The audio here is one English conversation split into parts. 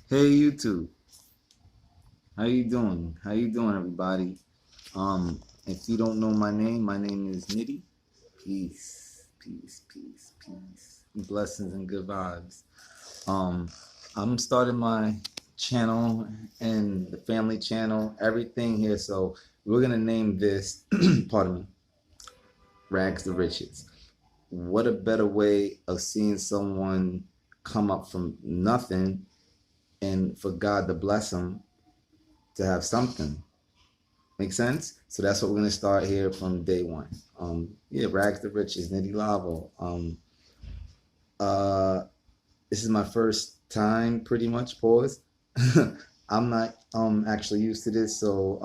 Hey YouTube, how you doing? How you doing, everybody? If you don't know my name is Nitty. Peace, peace, peace, peace. Blessings and good vibes. Um, I'm starting my channel and the family channel, everything here. So we're gonna name this, pardon me, Rags to Riches. What a better way of seeing someone come up from nothing and for God to bless them to have something. Make sense? So that's what we're gonna start here from day one. Yeah, Rags to Riches, Nitty Liveo. Uh, this is my first time, pretty much. Pause. I'm not actually used to this, so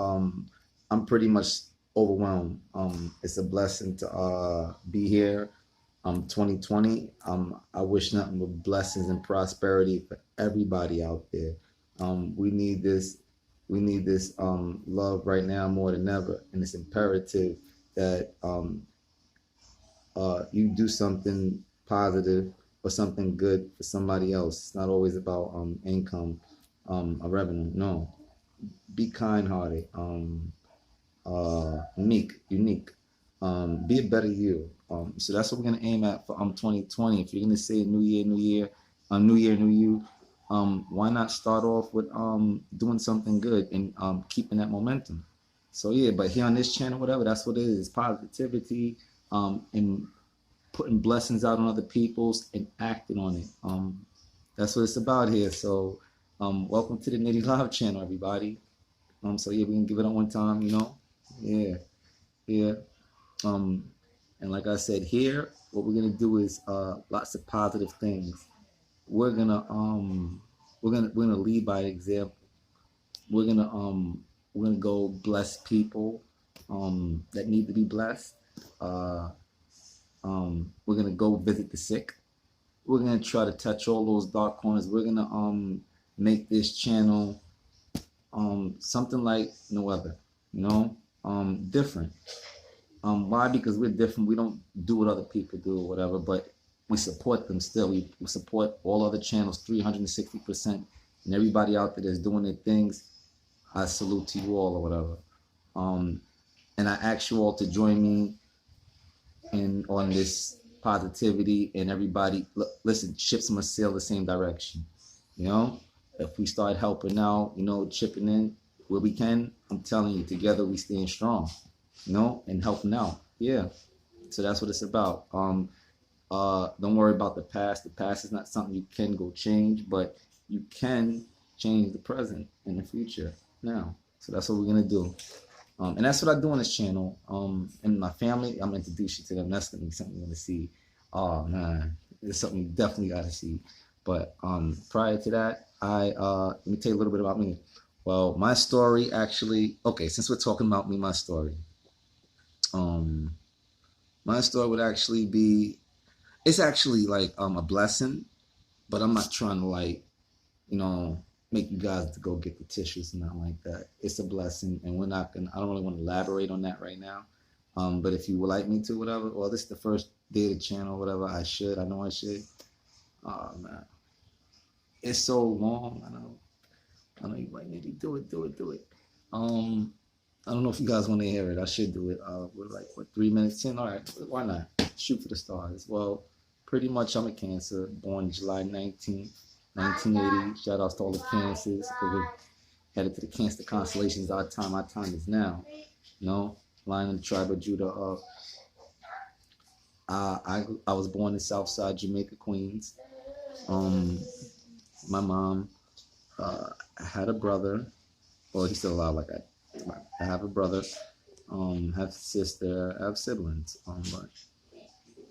I'm pretty much overwhelmed. It's a blessing to be here. 2020. I wish nothing but blessings and prosperity for everybody out there. We need this. We need this love right now more than ever, and it's imperative that you do something positive or something good for somebody else. It's not always about income, or revenue. No, be kind-hearted, meek, unique. Be a better you. So that's what we're gonna aim at for 2020. If you're gonna say New Year, New Year, New Year, New You, why not start off with doing something good and keeping that momentum? So yeah, but here on this channel, whatever, that's what it is: positivity, and putting blessings out on other people's and acting on it. That's what it's about here. So, welcome to the Nitty Live channel, everybody. So yeah, we can give it up one time, Yeah, yeah. Um, and like I said, here, what we're gonna do is lots of positive things. We're gonna we're gonna lead by example. We're gonna um we're gonna go bless people that need to be blessed. Uh, we're gonna go visit the sick. We're gonna try to touch all those dark corners. We're gonna make this channel something like no other, different. Why? Because we're different. We don't do what other people do or whatever, but we support them still. We support all other channels 360%. And everybody out there that's doing their things, I salute to you all or whatever. Um, and I ask you all to join me in on this positivity and everybody, listen, ships must sail the same direction. You know, if we start helping out, chipping in where we can, I'm telling you, together we stand strong, and helping out. Yeah. So that's what it's about. Don't worry about the past. The past is not something you can go change, but you can change the present and the future now. So that's what we're gonna do. And that's what I do on this channel. And my family, I'm gonna introduce you to them. That's gonna be something you're gonna see. Oh man, it's something you definitely gotta see. But prior to that, let me tell you a little bit about me. Well, my story actually, okay, since we're talking about me, my story. Um, my story would actually be, it's actually like a blessing, but I'm not trying to like, you know, make you guys to go get the tissues and nothing like that. It's a blessing, and we're not gonna. I don't really want to elaborate on that right now. But if you would like me to, whatever. Well, this is the first day of the channel, whatever. I should. I know I should. Oh man, it's so long. I know. I know you might need to do it, do it, do it. Um, I don't know if you guys want to hear it. I should do it. We're like what 3 minutes in. All right, why not? Shoot for the stars. Well, pretty much I'm a Cancer, born July 19th, 1980. Shout outs to all the Cancers. We're headed to the Cancer constellations. Our time is now. Line in the tribe of Judah. I was born in Southside Jamaica, Queens. Um, my mom had a brother. Well, he's still alive. Like I have a brother. Have a sister. I have siblings. But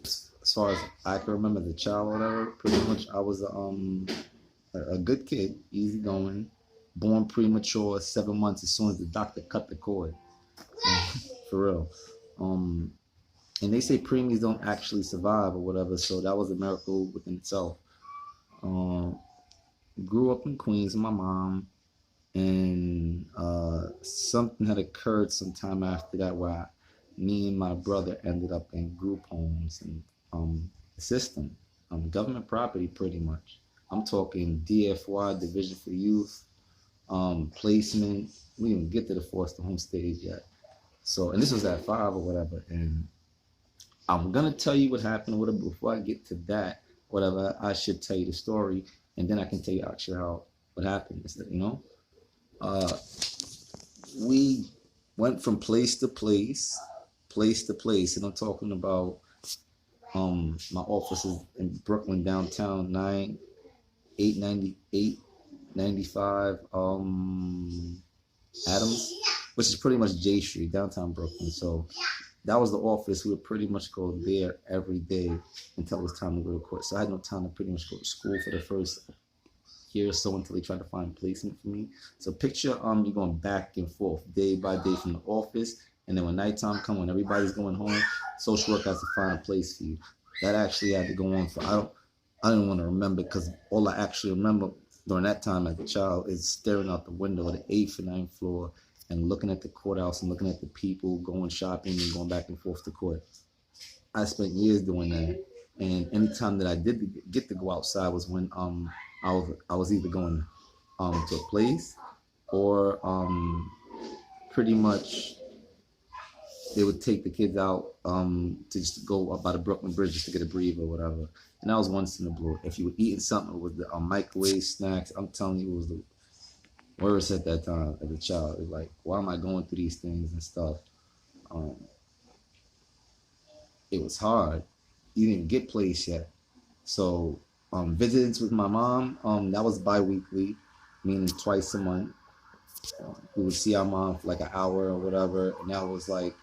as far as I can remember, the child, whatever, pretty much I was a good kid, easy going, born premature, 7 months as soon as the doctor cut the cord. For real. And they say preemies don't actually survive or whatever, so that was a miracle within itself. Um, Grew up in Queens with my mom, and something had occurred sometime after that where me and my brother ended up in group homes and the system, government property pretty much. I'm talking DFY, Division for Youth, placement. We didn't even get to the foster home stage yet. So, and this was at 5 or whatever. And I'm gonna tell you what happened or whatever. Before I get to that, whatever, I should tell you the story, and then I can tell you actually how what happened. Uh, we went from place to place, and I'm talking about my offices in Brooklyn downtown, 898 95 Adams, which is pretty much J Street, downtown Brooklyn. So that was the office. We would pretty much go there every day until it was time to go to court. So I had no time to pretty much go to school for the first year or so until they tried to find placement for me. So picture you're going back and forth day by day from the office, and then when nighttime comes, when everybody's going home, social work has to find a place for you. That actually had to go on for I didn't want to remember, because all I actually remember during that time as a child is staring out the window of the 8th and 9th floor and looking at the courthouse and looking at the people going shopping and going back and forth to court. I spent years doing that, and anytime that I did get to go outside was when I was either going to a place, or pretty much they would take the kids out to just go up by the Brooklyn Bridge just to get a breather or whatever. And that was once in a blue. If you were eating something, it was the microwave snacks. I'm telling you, it was the worst at that time as a child. It was like, why am I going through these things and stuff? It was hard. You didn't even get placed yet. So visits with my mom, that was bi-weekly, meaning twice a month. We would see our mom for like an hour or whatever, and that was like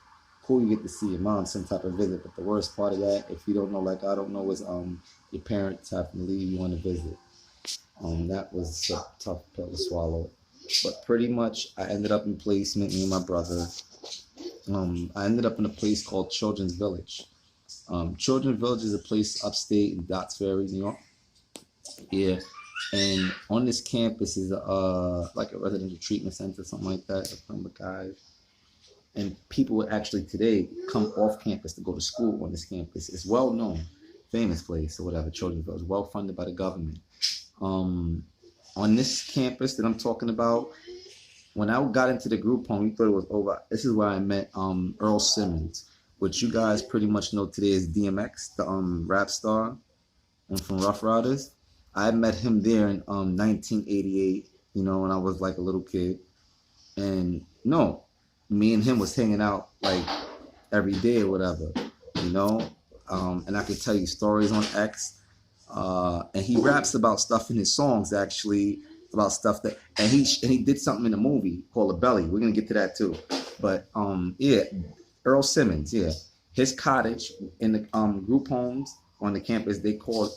cool. You get to see your mom, some type of visit. But the worst part of that, if you don't know, like I don't know, is your parents have to leave you on a visit. That was a tough pill to swallow. But pretty much, I ended up in placement, me and my brother. I ended up in a place called Children's Village. Children's Village is a place upstate in Dots Ferry, New York. Yeah, and on this campus is like a residential treatment center, something like that, if I remember, guys. And people would actually today come off campus to go to school on this campus. It's well known, famous place or whatever, Children's Village, well funded by the government. On this campus that I'm talking about, when I got into the group home, we thought it was over. This is where I met Earl Simmons, which you guys pretty much know today is DMX, the rap star from Rough Riders. I met him there in 1988, when I was like a little kid. And me and him was hanging out like every day or whatever, and I could tell you stories on X. And he raps about stuff in his songs, actually, about stuff that, and he did something in a movie called The Belly. We're gonna get to that too. But yeah, Earl Simmons, yeah, his cottage in the group homes on the campus, they call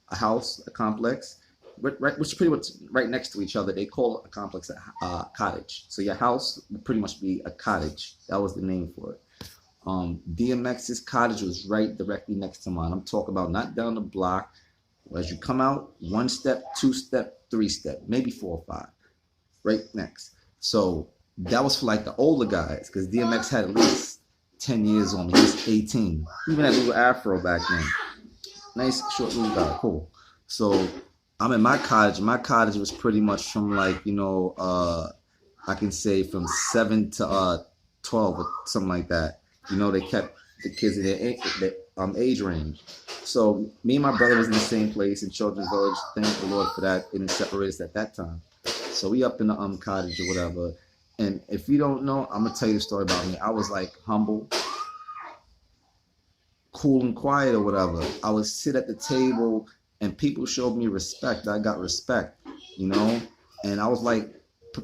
a house, a complex, which is pretty much right next to each other. They call a complex a cottage. So your house would pretty much be a cottage. That was the name for it. DMX's cottage was right directly next to mine. I'm talking about not down the block. As you come out, 1 step, 2 step, 3 step, maybe 4 or 5, right next. So that was for like the older guys, because DMX had at least 10 years on me. He was 18. Even had a little afro back then. Nice short little guy, cool. So I'm in my cottage. My cottage was pretty much from like, I can say from 7 to 12 or something like that. They kept the kids in their age range. So me and my brother was in the same place in Children's Village. Thank the Lord for that. They didn't separate us at that time. So we up in the cottage or whatever. And if you don't know, I'm gonna tell you the story about me. I was like humble, cool and quiet or whatever. I would sit at the table and people showed me respect. I got respect, And I was like,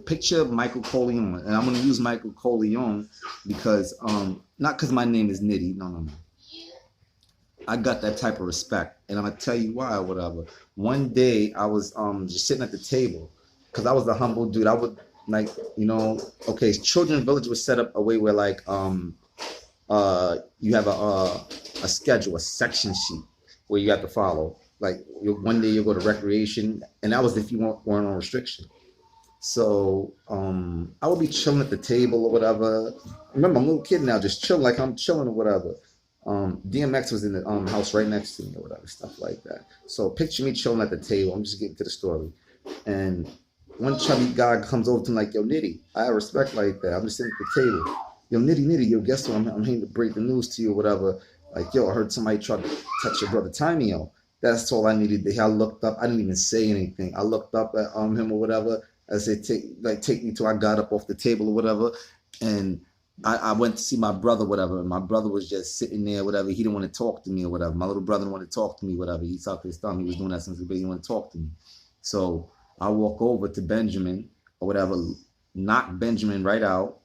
picture Michael Corleone. And I'm gonna use Michael Corleone because not because my name is Nitty. No. I got that type of respect, and I'm gonna tell you why or whatever. One day I was just sitting at the table because I was a humble dude. I would like, okay, Children's Village was set up a way where like you have a schedule, a section sheet where you have to follow. Like one day you go to recreation, and that was if you weren't on restriction. So I would be chilling at the table or whatever. Remember, I'm a little kid now, just chilling like I'm chilling or whatever. DMX was in the house right next to me or whatever, stuff like that. So picture me chilling at the table. I'm just getting to the story. And one chubby guy comes over to me like, yo, Nitty, I have respect like that. I'm just sitting at the table. Yo, Nitty, yo, guess what? I'm here to break the news to you or whatever. Like, yo, I heard somebody try to touch your brother Timeo. That's all I needed to hear. I looked up. I didn't even say anything. I looked up at him or whatever. I said, take me to. I got up off the table or whatever. And I went to see my brother, whatever, and my brother was just sitting there, whatever. He didn't want to talk to me or whatever. My little brother didn't want to talk to me, whatever. He sucked his thumb. He was doing that since the beginning. He didn't want to talk to me. So I walk over to Benjamin or whatever, knock Benjamin right out.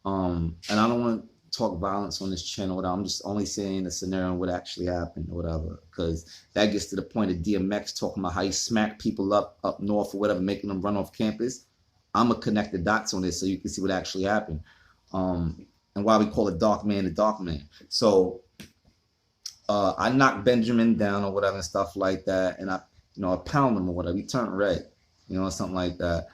And I don't want to talk violence on this channel. Whatever. I'm just only saying the scenario and what actually happened or whatever, because that gets to the point of DMX talking about how he smacked people up north or whatever, making them run off campus. I'm going to connect the dots on this so you can see what actually happened. And why we call it dark man the dark man. So I knocked Benjamin down or whatever and stuff like that, and I pound him or whatever. He turned red, something like that.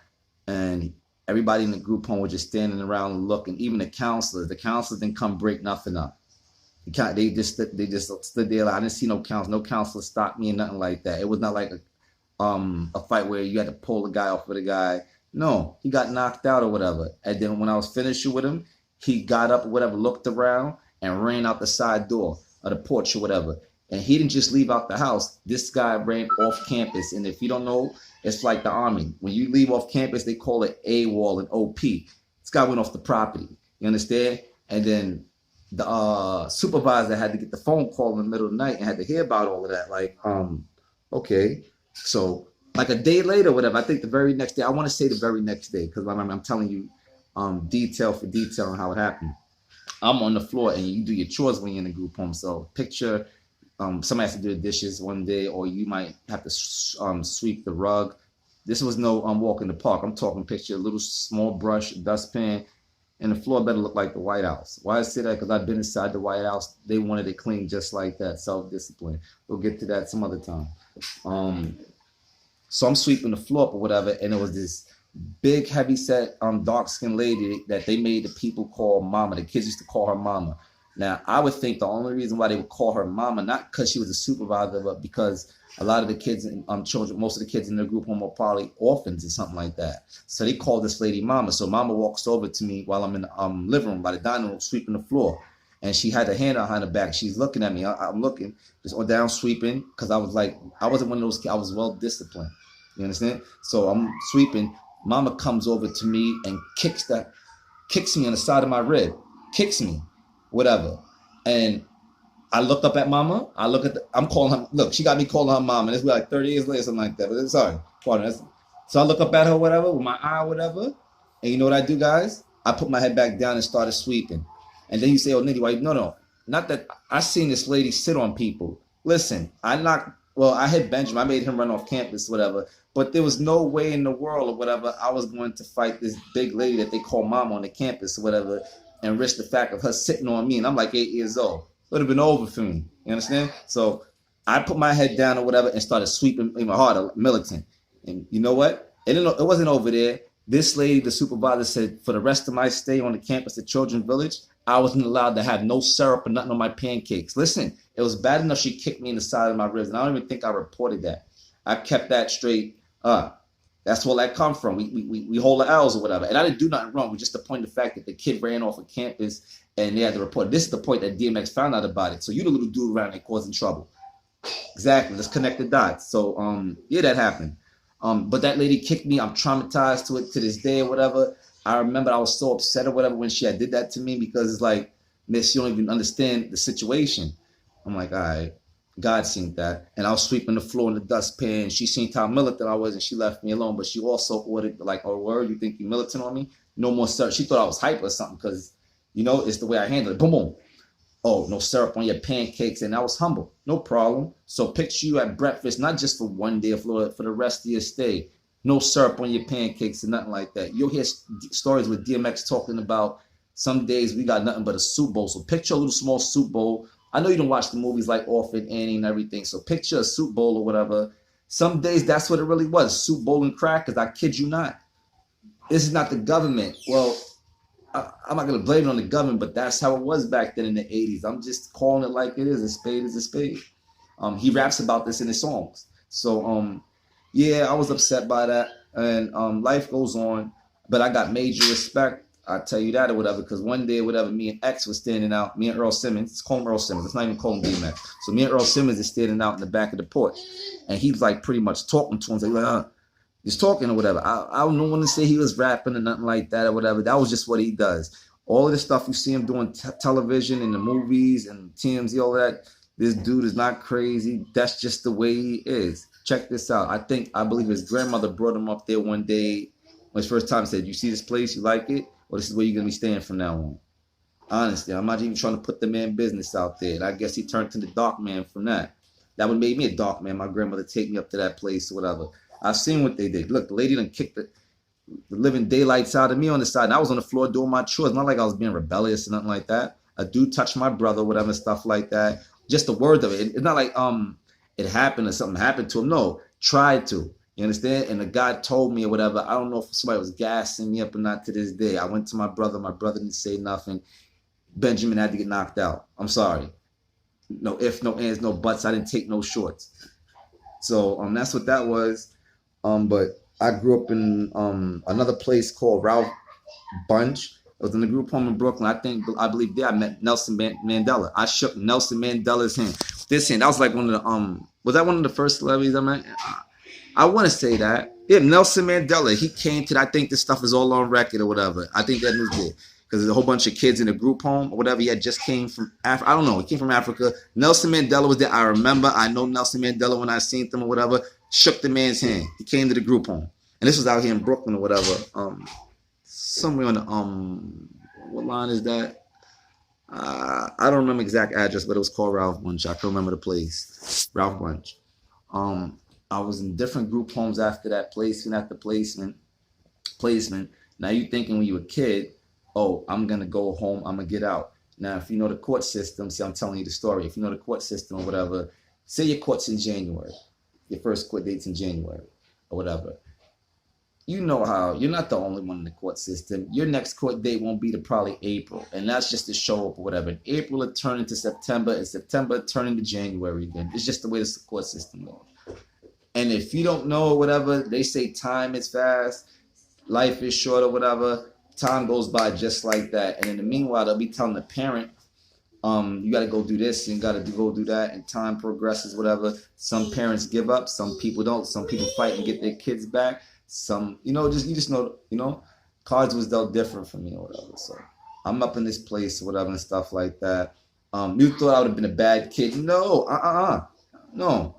And everybody in the group home was just standing around and looking. Even the counselors didn't come break nothing up. They just stood there. Like, I didn't see no counselor stopped me and nothing like that. It was not like a fight where you had to pull the guy off with a guy. No, he got knocked out or whatever. And then when I was finished with him, he got up or whatever, looked around, and ran out the side door of the porch or whatever. And he didn't just leave out the house. This guy ran off campus. And if you don't know, it's like the Army. When you leave off campus, they call it AWOL and OP. This guy went off the property. You understand? And then the supervisor had to get the phone call in the middle of the night and had to hear about all of that. Like, okay. So like a day later, whatever, I think the very next day, I want to say the very next day, because I'm telling you detail for detail on how it happened. I'm on the floor and you do your chores when you're in a group home. So picture somebody has to do the dishes one day, or you might have to sweep the rug. This was no walk in the park. I'm talking picture a little small brush, dustpan, and the floor better look like the White House. Why I say that? Because I've been inside the White House. They wanted it clean just like that. Self-discipline. We'll get to that some other time. So I'm sweeping the floor up or whatever, and it was this big, heavy-set, dark-skinned lady that they made the people call mama. The kids used to call her mama. Now, I would think the only reason why they would call her mama, not because she was a supervisor, but because a lot of the kids, children, most of the kids in the group home were probably orphans or something like that. So they called this lady mama. So mama walks over to me while I'm in the living room by the dining room, sweeping the floor. And she had her hand behind her back. She's looking at me. I'm looking, just on down sweeping, because I was like, I wasn't one of those kids. I was well disciplined. You understand? So I'm sweeping. Mama comes over to me and kicks me on the side of my rib, kicks me, whatever. And I looked up at mama. I'm calling her, look, she got me calling her mama. And it's like 30 years later, something like that. But sorry, pardon. So I look up at her, whatever, with my eye, whatever. And you know what I do, guys? I put my head back down and started sweeping. And then you say, oh, Nitty, why? No. Not that I seen this lady sit on people. Listen, I hit Benjamin. I made him run off campus, whatever. But there was no way in the world or whatever I was going to fight this big lady that they call mama on the campus or whatever and risk the fact of her sitting on me. And I'm like 8 years old. It would have been over for me. You understand? So I put my head down or whatever and started sweeping in my heart, militant. And you know what? It wasn't over there. This lady, the supervisor, said for the rest of my stay on the campus at Children's Village, I wasn't allowed to have no syrup or nothing on my pancakes. Listen, it was bad enough she kicked me in the side of my ribs. And I don't even think I reported that. I kept that straight. That's where that come from. We hold the L's or whatever. And I didn't do nothing wrong. We just the point of the fact that the kid ran off of campus and they had to report. This is the point that DMX found out about it. So you the little dude around there causing trouble. Exactly. Let's connect the dots. So yeah, that happened. But that lady kicked me. I'm traumatized to it to this day or whatever. I remember I was so upset or whatever when she had did that to me, because it's like, miss, you don't even understand the situation. I'm like, all right. God seen that. And I was sweeping the floor in the dustpan. She seen how militant I was and she left me alone. But she also ordered, like, oh, word, you think you militant on me? No more syrup. She thought I was hype or something because, it's the way I handle it. Boom, boom. Oh, no syrup on your pancakes. And I was humble. No problem. So picture you at breakfast, not just for one day of Florida, for the rest of your stay. No syrup on your pancakes and nothing like that. You'll hear stories with DMX talking about some days we got nothing but a soup bowl. So picture a little small soup bowl. I know you don't watch the movies like Orphan Annie and everything. So picture a soup bowl or whatever. Some days that's what it really was. Soup bowl and crackers. I kid you not. This is not the government. Well, I'm not gonna blame it on the government, but that's how it was back then in the '80s. I'm just calling it like it is. A spade is a spade. He raps about this in his songs. So yeah, I was upset by that, and life goes on. But I got major respect. I tell you that or whatever, because one day or whatever, me and X was standing out. Me and Earl Simmons. Let's call him Earl Simmons. Let's not even call him DMX. So me and Earl Simmons is standing out in the back of the porch, and he's like pretty much talking to him. Like, he's talking or whatever. I don't want to say he was rapping or nothing like that or whatever. That was just what he does. All of the stuff you see him doing television and the movies and TMZ, all that. This dude is not crazy. That's just the way he is. Check this out. I believe his grandmother brought him up there one day when his first time, said, "You see this place? You like it? Well, this is where you're going to be staying from now on." Honestly, I'm not even trying to put the man business out there. And I guess he turned to the dark man from that. That would make me a dark man. My grandmother take me up to that place or whatever. I've seen what they did. Look, the lady done kicked the living daylights out of me on the side. And I was on the floor doing my chores. Not like I was being rebellious or nothing like that. A dude touched my brother, whatever, stuff like that. Just the word of it. It's not like it happened or something happened to him. No, tried to. You understand? And the guy told me or whatever. I don't know if somebody was gassing me up or not to this day. I went to my brother. My brother didn't say nothing. Benjamin had to get knocked out. I'm sorry. No ifs, no ands, no buts. I didn't take no shorts. So that's what that was. But I grew up in another place called Ralph Bunch. It was in the group home in Brooklyn. I believe there I met Nelson Mandela. I shook Nelson Mandela's hand. This hand, that was like one of the was that one of the first celebrities I met? I want to say that. Yeah, Nelson Mandela. He came to, I think this stuff is all on record or whatever. I think that was good. Because there's a whole bunch of kids in a group home or whatever. He had just came from Africa. I don't know. He came from Africa. Nelson Mandela was there. I remember. I know Nelson Mandela when I seen him or whatever. Shook the man's hand. He came to the group home. And this was out here in Brooklyn or whatever. Somewhere on the, what line is that? I don't remember exact address, but it was called Ralph Bunch. I can remember the place. Ralph Bunch. I was in different group homes after that, placement after placement. Now you thinking when you were a kid, oh, I'm going to go home, I'm going to get out. Now, if you know the court system, see, I'm telling you the story. If you know the court system or whatever, say your court's in January. Your first court date's in January or whatever. You know how you're not the only one in the court system. Your next court date won't be to probably April. And that's just to show up or whatever. In April, it turned into September. And September, it turned into January again. It's just the way the court system goes. And if you don't know or whatever, they say time is fast, life is short or whatever. Time goes by just like that. And in the meanwhile, they'll be telling the parent, you got to go do this and got to go do that. And time progresses, whatever. Some parents give up. Some people don't. Some people fight and get their kids back. Some, you just know, cards was dealt different for me or whatever. So I'm up in this place or whatever and stuff like that. You thought I would have been a bad kid. No, no.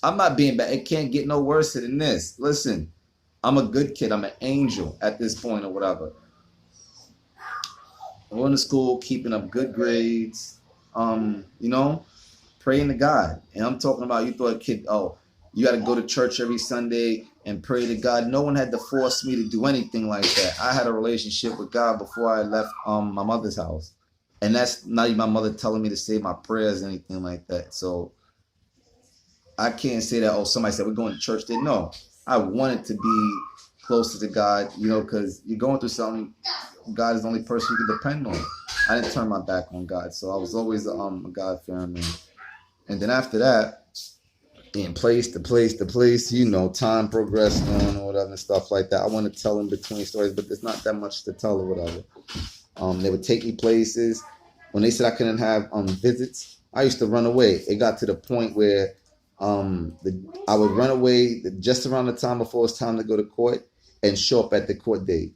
I'm not being bad. It can't get no worse than this. Listen, I'm a good kid. I'm an angel at this point or whatever. I'm going to school, keeping up good grades, praying to God. And I'm talking about, you thought a kid, you got to go to church every Sunday and pray to God. No one had to force me to do anything like that. I had a relationship with God before I left my mother's house. And that's not even my mother telling me to say my prayers or anything like that. So I can't say that, somebody said we're going to church. No, I wanted to be closer to God, because you're going through something. God is the only person you can depend on. I didn't turn my back on God. So I was always a God-fearing man. And then after that, in place to place to place, time progressed on or whatever and stuff like that. I want to tell in between stories, but there's not that much to tell or whatever. They would take me places. When they said I couldn't have visits, I used to run away. It got to the point where I would run away just around the time before it's time to go to court and show up at the court date.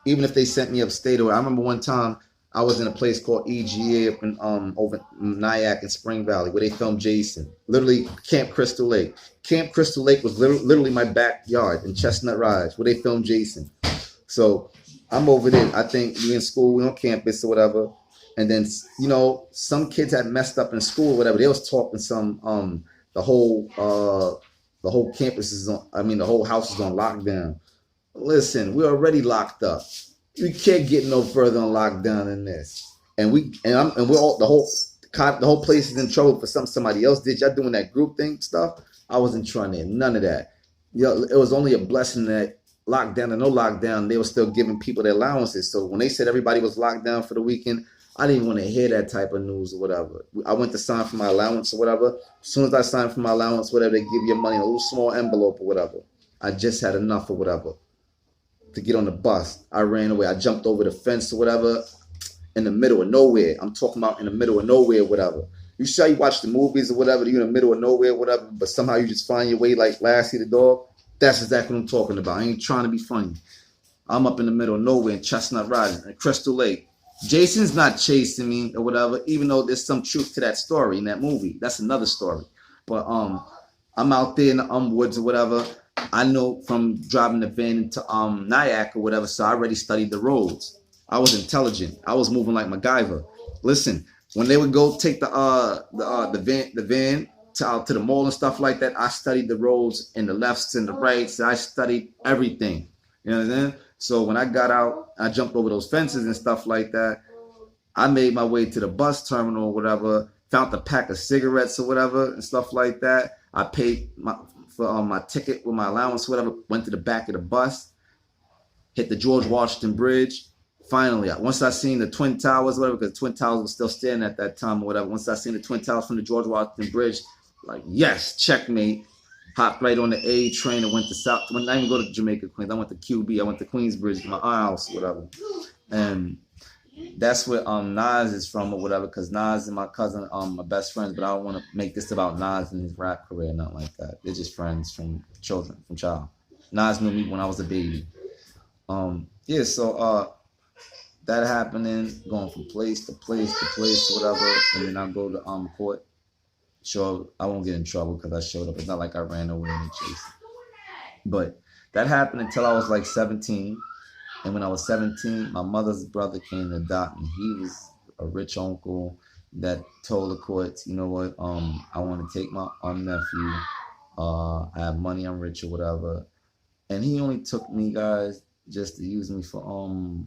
Even if they sent me upstate. I remember one time I was in a place called EGA up in over Nyack in Spring Valley where they filmed Jason. Literally Camp Crystal Lake. Camp Crystal Lake was literally my backyard in Chestnut Ridge where they filmed Jason. So I'm over there. I think we in school, we on campus or whatever. And then, some kids had messed up in school or whatever. They was talking some the whole campus is the whole house is on lockdown. Listen, we're already locked up. We can't get no further on lockdown than this. And we're all the whole place is in trouble for something somebody else did. Y'all doing that group thing stuff. I wasn't trying to none of that. It was only a blessing that lockdown or no lockdown, they were still giving people their allowances. So when they said everybody was locked down for the weekend, I didn't want to hear that type of news or whatever. I went to sign for my allowance or whatever. As soon as I signed for my allowance, whatever, they give you money in a little small envelope or whatever. I just had enough or whatever to get on the bus. I ran away. I jumped over the fence or whatever in the middle of nowhere. I'm talking about in the middle of nowhere, whatever. You see how you watch the movies or whatever, you're in the middle of nowhere, whatever, but somehow you just find your way like Lassie the dog. That's exactly what I'm talking about. I ain't trying to be funny. I'm up in the middle of nowhere in Chestnut Riding at Crystal Lake. Jason's not chasing me or whatever, even though there's some truth to that story in that movie. That's another story. But I'm out there in the woods or whatever. I know from driving the van into Nyack or whatever, so I already studied the roads. I was intelligent. I was moving like MacGyver. Listen, when they would go take the van to out to the mall and stuff like that, I studied the roads and the lefts and the rights. I studied everything. You know what I'm saying? So when I got out, I jumped over those fences and stuff like that. I made my way to the bus terminal or whatever, found a pack of cigarettes or whatever and stuff like that. I paid for my ticket with my allowance, whatever, went to the back of the bus, hit the George Washington Bridge. Finally, once I seen the Twin Towers, whatever, because the Twin Towers was still standing at that time or whatever, once I seen the Twin Towers from the George Washington Bridge, like, yes, checkmate. Hopped right on the A train and went to South. I didn't even go to Jamaica, Queens. I went to QB. I went to Queensbridge, my house, whatever. And that's where Nas is from or whatever, because Nas and my cousin are best friends, but I don't want to make this about Nas and his rap career, nothing like that. They're just friends from child. Nas knew me when I was a baby. Yeah, so that happening, going from place to place to place, whatever, and then I go to court. Sure, I won't get in trouble because I showed up. It's not like I ran away and chased. But that happened until I was like 17. And when I was 17, my mother's brother came to adopt me. He was a rich uncle that told the courts, you know what, I want to take my nephew. I have money, I'm rich or whatever. And he only took me, guys, just to use me for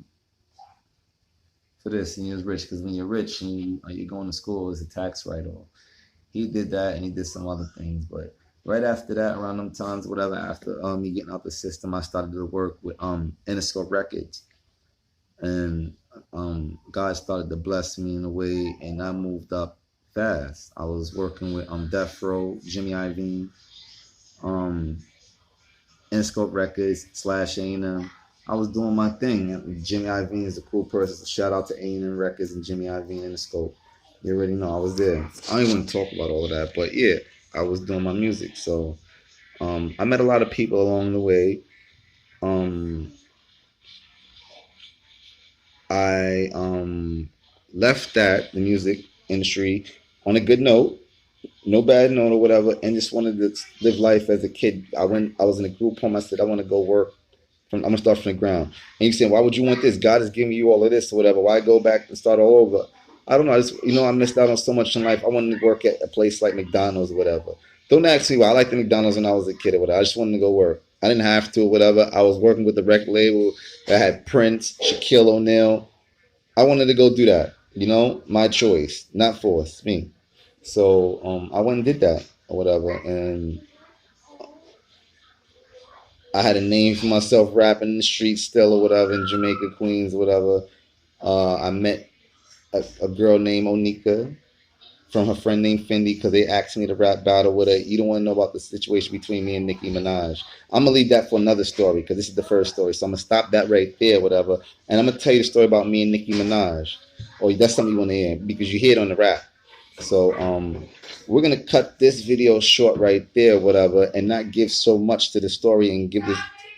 this. And he was rich because when you're rich and you're going to school, it's a tax write-off. He did that and he did some other things. But right after that, around them times, whatever, after me getting out the system, I started to work with Interscope Records. And God started to bless me in a way, and I moved up fast. I was working with Death Row, Jimmy Iovine, Interscope Records / A&M. I was doing my thing. Jimmy Iovine is a cool person. So shout out to A&M Records and Jimmy Iovine Interscope. You already know I was there. I don't even want to talk about all of that, but yeah, I was doing my music. So I met a lot of people along the way. I left the music industry on a good note, no bad note or whatever, and just wanted to live life as a kid. I was in a group home. I said, I want to go work. I'm gonna start from the ground. And you saying, why would you want this? God is giving you all of this or whatever. Why go back and start all over? I don't know. I missed out on so much in life. I wanted to work at a place like McDonald's or whatever. Don't ask me why. I liked the McDonald's when I was a kid or whatever. I just wanted to go work. I didn't have to or whatever. I was working with the record label that had Prince, Shaquille O'Neal. I wanted to go do that. My choice, not forced, me. So I went and did that or whatever. And I had a name for myself rapping in the streets still or whatever in Jamaica, Queens, whatever. I met a girl named Onika from her friend named Fendi because they asked me to rap battle with her. You don't want to know about the situation between me and Nicki Minaj. I'm going to leave that for another story because this is the first story. So I'm going to stop that right there, whatever. And I'm going to tell you the story about me and Nicki Minaj. Or that's something you want to hear because you hear it on the rap. So we're going to cut this video short right there, whatever, and not give so much to the story and give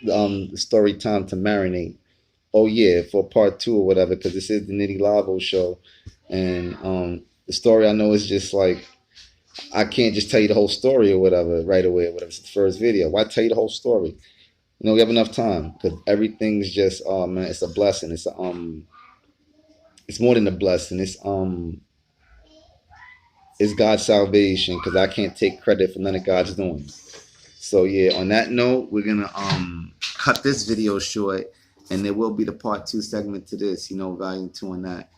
the story time to marinate. Oh, yeah, for part 2 or whatever, because this is the Nitty Liveo show. And the story I know is just like, I can't just tell you the whole story or whatever right away or whatever. It's the first video. Why tell you the whole story? We have enough time because everything's just, oh man, it's a blessing. It's more than a blessing. It's God's salvation because I can't take credit for none of God's doing. So yeah, on that note, we're gonna cut this video short, and there will be the part 2 segment to this. Volume 2 on that.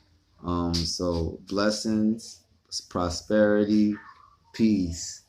So blessings, prosperity, peace.